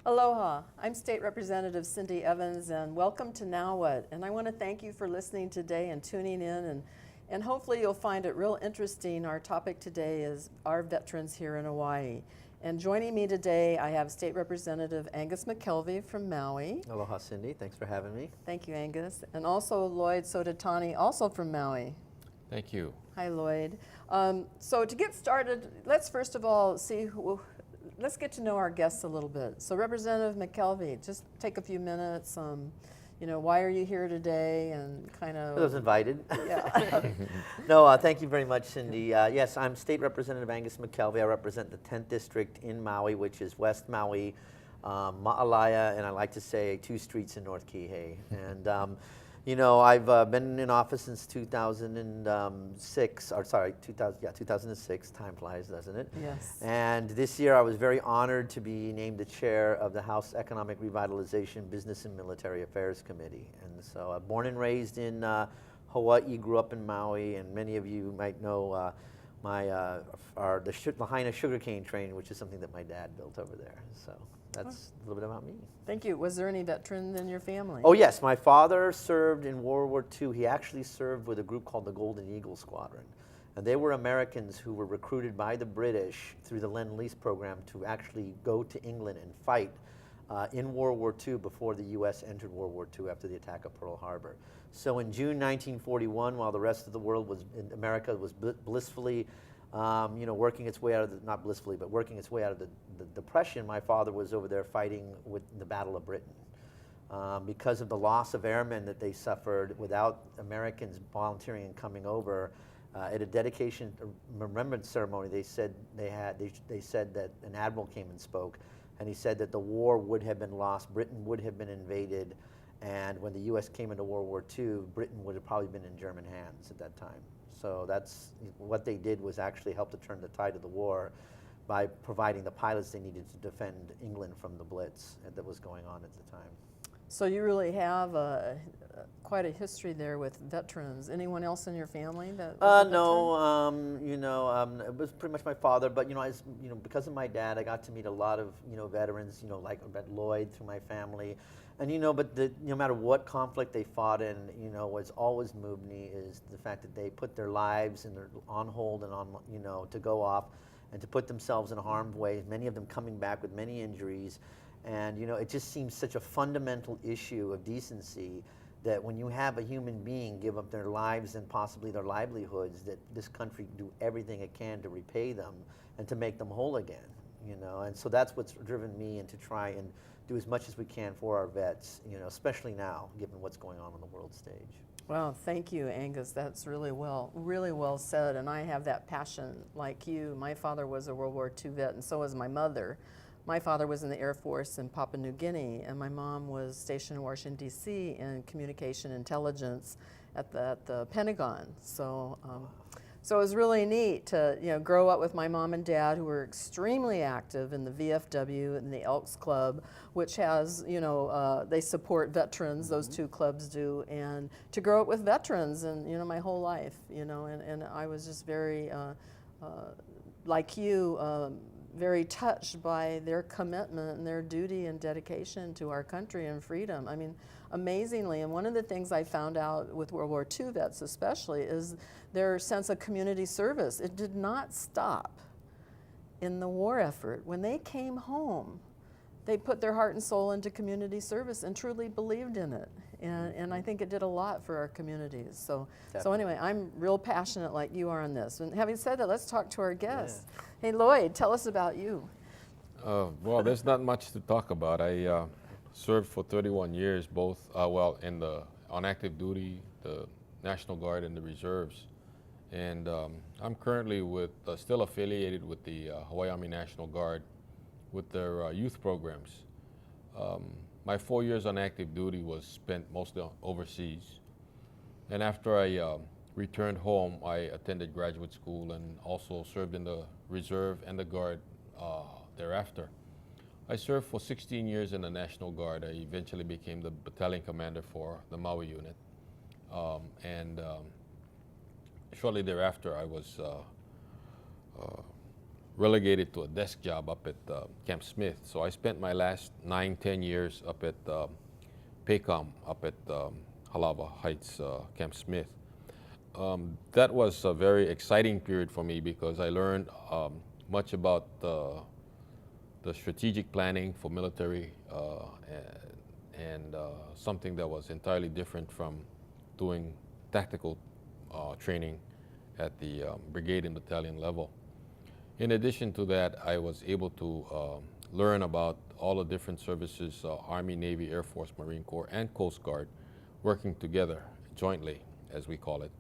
Aloha, I'm State Representative Cindy Evans, and welcome to Now What? And I want to thank you for listening today and tuning in, and hopefully you'll find it real interesting. Our topic today is our veterans here in Hawaii. And joining me today, I have State Representative Angus Mckelvey from Maui. Aloha, Cindy. Thanks for having me. Thank you, Angus. And also Lloyd Sodetani, also from Maui. Thank you. Hi, Lloyd. So to get started, let's first of all let's get to know our guests a little bit. So Representative Mckelvey, just take a few minutes. Why are you here today, and kind of. I was invited. Yeah. No, thank you very much, Cindy. Yes, I'm State Representative Angus Mckelvey. I represent the 10th District in Maui, which is West Maui, Ma'alaya, and I like to say 2 streets in North Kihei. And I've been in office since 2006, 2006. Time flies, doesn't it? Yes. And this year I was very honored to be named the chair of the House Economic Revitalization Business and Military Affairs Committee. And so born and raised in Hawaii, grew up in Maui, and many of you might know the Lahaina sugarcane train, which is something that my dad built over there. So that's a little bit about me. Thank you. Was there any veterans in your family? Oh yes, my father served in World War II. He actually served with a group called the Golden Eagle Squadron. And they were Americans who were recruited by the British through the Lend-Lease program to actually go to England and fight in World War II before the U.S. entered World War II after the attack of Pearl Harbor. So in June 1941, while the rest of the world in America was blissfully working its way out of not blissfully, but working its way out of the Depression, my father was over there fighting with the Battle of Britain. Because of the loss of airmen that they suffered without Americans volunteering and coming over, at a dedication remembrance ceremony, they said that an admiral came and spoke, and he said that the war would have been lost, Britain would have been invaded, and when the U.S. came into World War II, Britain would have probably been in German hands at that time. So that's what they did, was actually help to turn the tide of the war by providing the pilots they needed to defend England from the Blitz that was going on at the time. So you really have quite a history there with veterans. Anyone else in your family that was a No, it was pretty much my father. But because of my dad, I got to meet a lot of veterans. Like I met Lloyd through my family, and but no matter what conflict they fought in, what's always moved me is the fact that they put their lives on hold and to go off and to put themselves in harm's way. Many of them coming back with many injuries. And it just seems such a fundamental issue of decency that when you have a human being give up their lives and possibly their livelihoods, that this country do everything it can to repay them and to make them whole again. And so that's what's driven me, and to try and do as much as we can for our vets, especially now, given what's going on the world stage. Well, thank you, Angus. That's really well said. And I have that passion like you. My father was a World War II vet, and so was my mother. My father was in the Air Force in Papua New Guinea, and my mom was stationed in Washington, D.C. in communication intelligence at the Pentagon. So it was really neat to grow up with my mom and dad, who were extremely active in the VFW and the Elks Club, which has, they support veterans, those 2 clubs do, and to grow up with veterans and, my whole life, and I was just very, like you, very touched by their commitment and their duty and dedication to our country and freedom. I mean, amazingly, and one of the things I found out with World War II vets especially is their sense of community service. It did not stop in the war effort. When they came home, they put their heart and soul into community service and truly believed in it. And I think it did a lot for our communities. So anyway, I'm real passionate like you are on this. And having said that, let's talk to our guests. Yeah. Hey, Lloyd, tell us about you. Well, there's not much to talk about. I served for 31 years, both, on active duty, the National Guard, and the Reserves. And I'm currently still affiliated with the Hawaii Army National Guard with their youth programs. My 4 years on active duty was spent mostly overseas. And after I returned home, I attended graduate school and also served in the Reserve and the Guard thereafter. I served for 16 years in the National Guard. I eventually became the battalion commander for the Maui unit. Shortly thereafter, I was relegated to a desk job up at Camp Smith. So I spent my last 9-10 years up at PACOM, up at Halawa Heights, Camp Smith. That was a very exciting period for me because I learned much about the strategic planning for military and something that was entirely different from doing tactical training at the brigade and battalion level. In addition to that, I was able to learn about all the different services, Army, Navy, Air Force, Marine Corps, and Coast Guard, working together jointly, as we call it.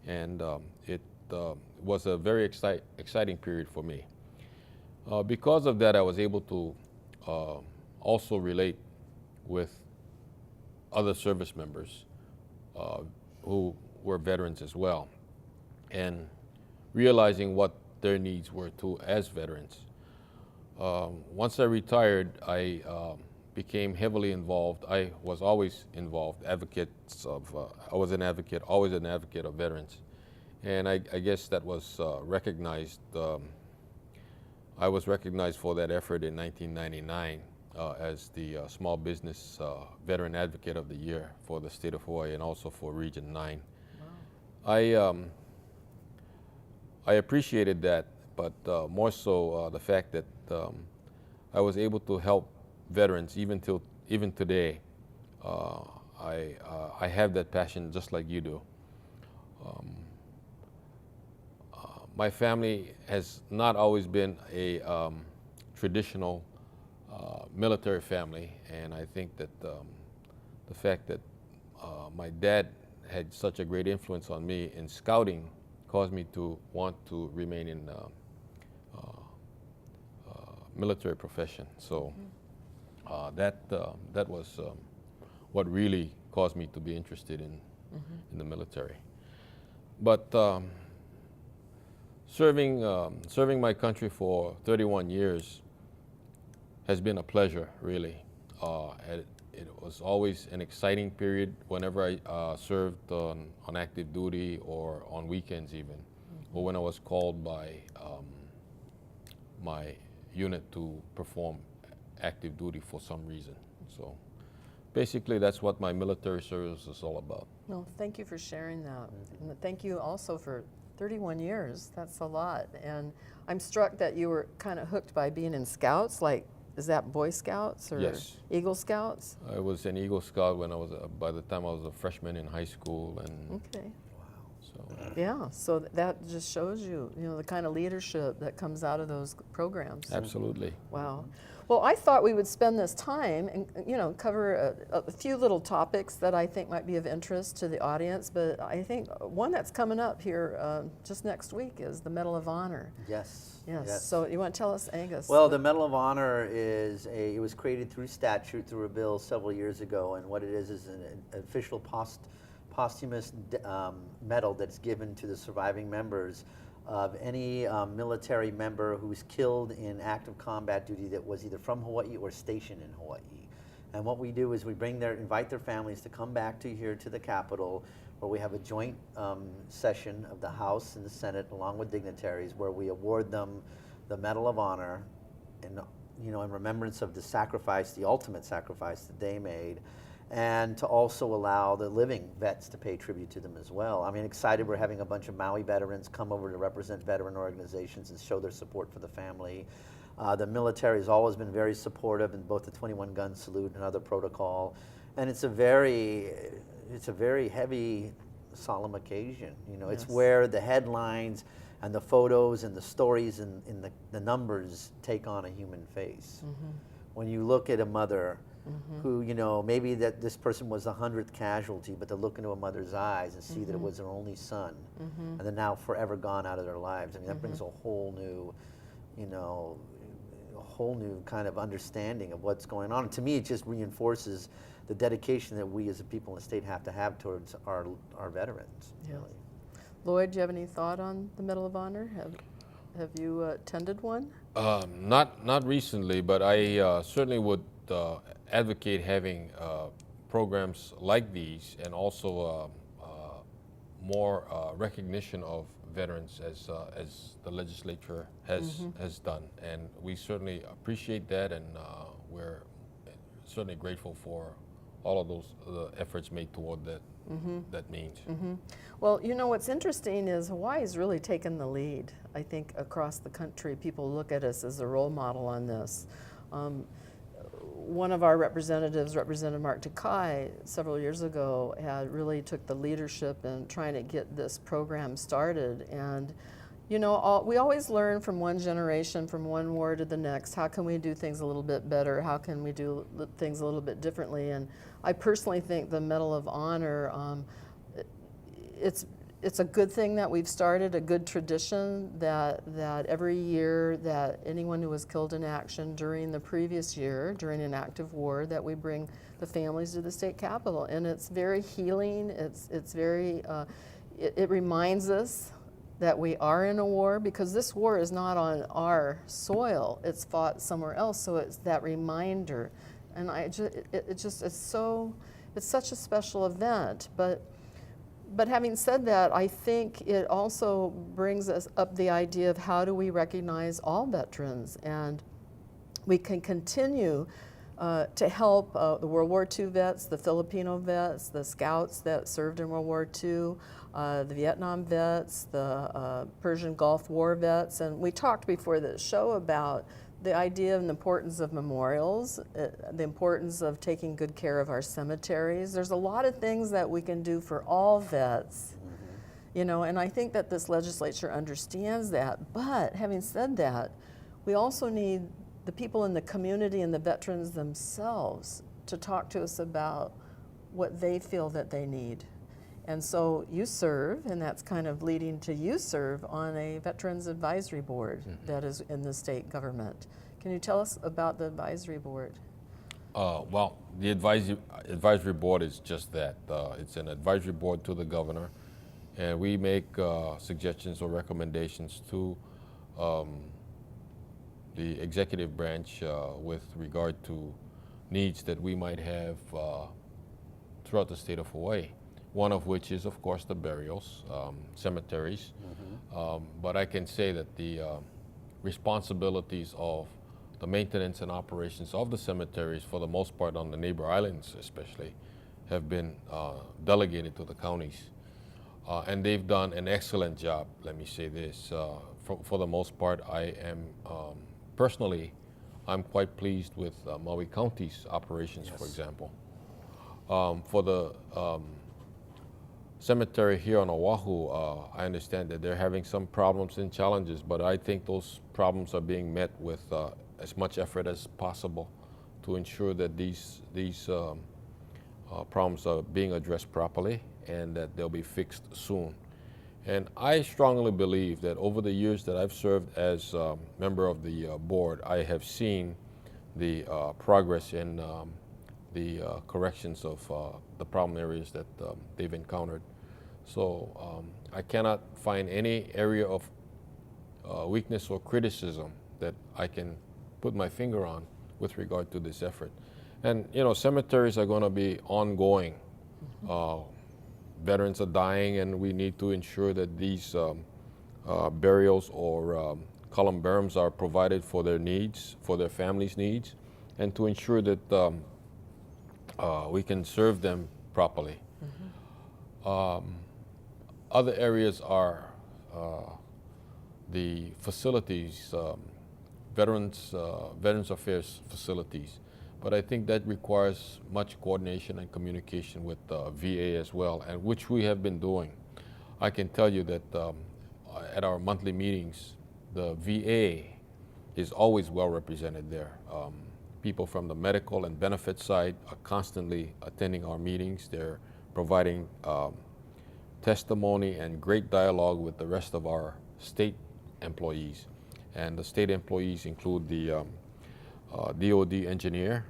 And it was a very exciting period for me. Because of that, I was able to also relate with other service members who were veterans as well, and realizing what their needs were too as veterans. Once I retired, I became heavily involved. I was always involved, I was always an advocate of veterans. And I guess that was recognized. I was recognized for that effort in 1999 as the Small Business Veteran Advocate of the Year for the state of Hawaii and also for Region 9. Wow. I appreciated that, but more so the fact that I was able to help veterans even today. I have that passion just like you do. My family has not always been a traditional military family, and I think that the fact that my dad had such a great influence on me in scouting caused me to want to remain in military profession. So that was what really caused me to be interested in the military. But serving my country for 31 years has been a pleasure, really. It was always an exciting period whenever I served on active duty or on weekends even, or when I was called by my unit to perform active duty for some reason. So basically that's what my military service is all about. Well, thank you for sharing that. And thank you also for 31 years. That's a lot. And I'm struck that you were kind of hooked by being in Scouts. Like, is that Boy Scouts or Yes. Eagle Scouts? I was an Eagle Scout when I was, by the time I was a freshman in high school, and Okay. so. Yeah, so that just shows you, the kind of leadership that comes out of those programs. Absolutely. Wow. Well, I thought we would spend this time and, cover a few little topics that I think might be of interest to the audience, but I think one that's coming up here just next week is the Medal of Honor. Yes. Yes. So you want to tell us, Angus? Well, the Medal of Honor it was created through statute, through a bill several years ago, and what it is an official posthumous medal that's given to the surviving members of any military member who's killed in active combat duty that was either from Hawaii or stationed in Hawaii. And what we do is we invite their families to come back here to the Capitol, where we have a joint session of the House and the Senate, along with dignitaries, where we award them the Medal of Honor, in remembrance of the sacrifice, the ultimate sacrifice that they made, and to also allow the living vets to pay tribute to them as well. I mean, excited we're having a bunch of Maui veterans come over to represent veteran organizations and show their support for the family. The military has always been very supportive in both the 21-gun salute and other protocol, and it's a very heavy, solemn occasion. It's where the headlines and the photos and the stories and the numbers take on a human face. When you look at a mother who, maybe that this person was the 100th casualty, but to look into a mother's eyes and see that it was their only son, and they're now forever gone out of their lives. I mean, that brings a whole new, kind of understanding of what's going on. And to me, it just reinforces the dedication that we as a people in the state have to have towards our veterans. Yeah. Really. Lloyd, do you have any thought on the Medal of Honor? Have you attended one? Not recently, but I certainly would advocate having programs like these, and also more recognition of veterans as the legislature has done, and we certainly appreciate that, and we're certainly grateful for all of those efforts made toward that means. Well, you know, what's interesting is Hawaii's really taken the lead. I think across the country, people look at us as a role model on this. One of our representatives, Representative Mark Takai, several years ago, had really took the leadership in trying to get this program started. And, you know, we always learn from one generation, from one war to the next. How can we do things a little bit better? How can we do things a little bit differently? And I personally think the Medal of Honor, it's a good thing that we've started, a good tradition that every year that anyone who was killed in action during the previous year, during an active war, that we bring the families to the state capitol. And it's very healing. It's very, it reminds us that we are in a war, because this war is not on our soil. It's fought somewhere else. So it's that reminder. And it's such a special event. But having said that, I think it also brings us up the idea of how do we recognize all veterans, and we can continue to help the World War II vets, the Filipino vets, the scouts that served in World War II, the Vietnam vets, the Persian Gulf War vets. And we talked before the show about the idea and the importance of memorials, the importance of taking good care of our cemeteries. There's a lot of things that we can do for all vets, you know, and I think that this legislature understands that. But having said that, we also need the people in the community and the veterans themselves to talk to us about what they feel that they need. And so you serve, and that's kind of leading to you serve on a Veterans Advisory Board that is in the state government. Can you tell us about the advisory board? Well, the advisory board is just that. It's an advisory board to the governor, and we make suggestions or recommendations to the executive branch with regard to needs that we might have throughout the state of Hawaii. One of which is, of course, the burials, cemeteries. But I can say that the responsibilities of the maintenance and operations of the cemeteries, for the most part on the neighbor islands especially, have been delegated to the counties. And they've done an excellent job, let me say this. For the most part, I am, personally, I'm quite pleased with Maui County's operations, for example. For the cemetery here on Oahu, I understand that they're having some problems and challenges, but I think those problems are being met with as much effort as possible to ensure that these problems are being addressed properly and that they'll be fixed soon. And I strongly believe that over the years that I've served as a member of the board, I have seen the progress in the corrections of the problem areas that they've encountered. So I cannot find any area of weakness or criticism that I can put my finger on with regard to this effort. And you know, cemeteries are going to be ongoing. Veterans are dying, and we need to ensure that these burials or columbariums are provided for their needs, for their families' needs, and to ensure that we can serve them properly. Other areas are the facilities, Veterans Affairs facilities, but I think that requires much coordination and communication with VA as well, and which we have been doing. I can tell you that at our monthly meetings, the VA is always well represented there. People from the medical and benefit side are constantly attending our meetings. They're providing testimony and great dialogue with the rest of our state employees. And the state employees include the DOD engineer.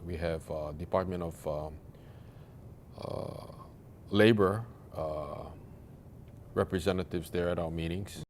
We have Department of Labor representatives there at our meetings.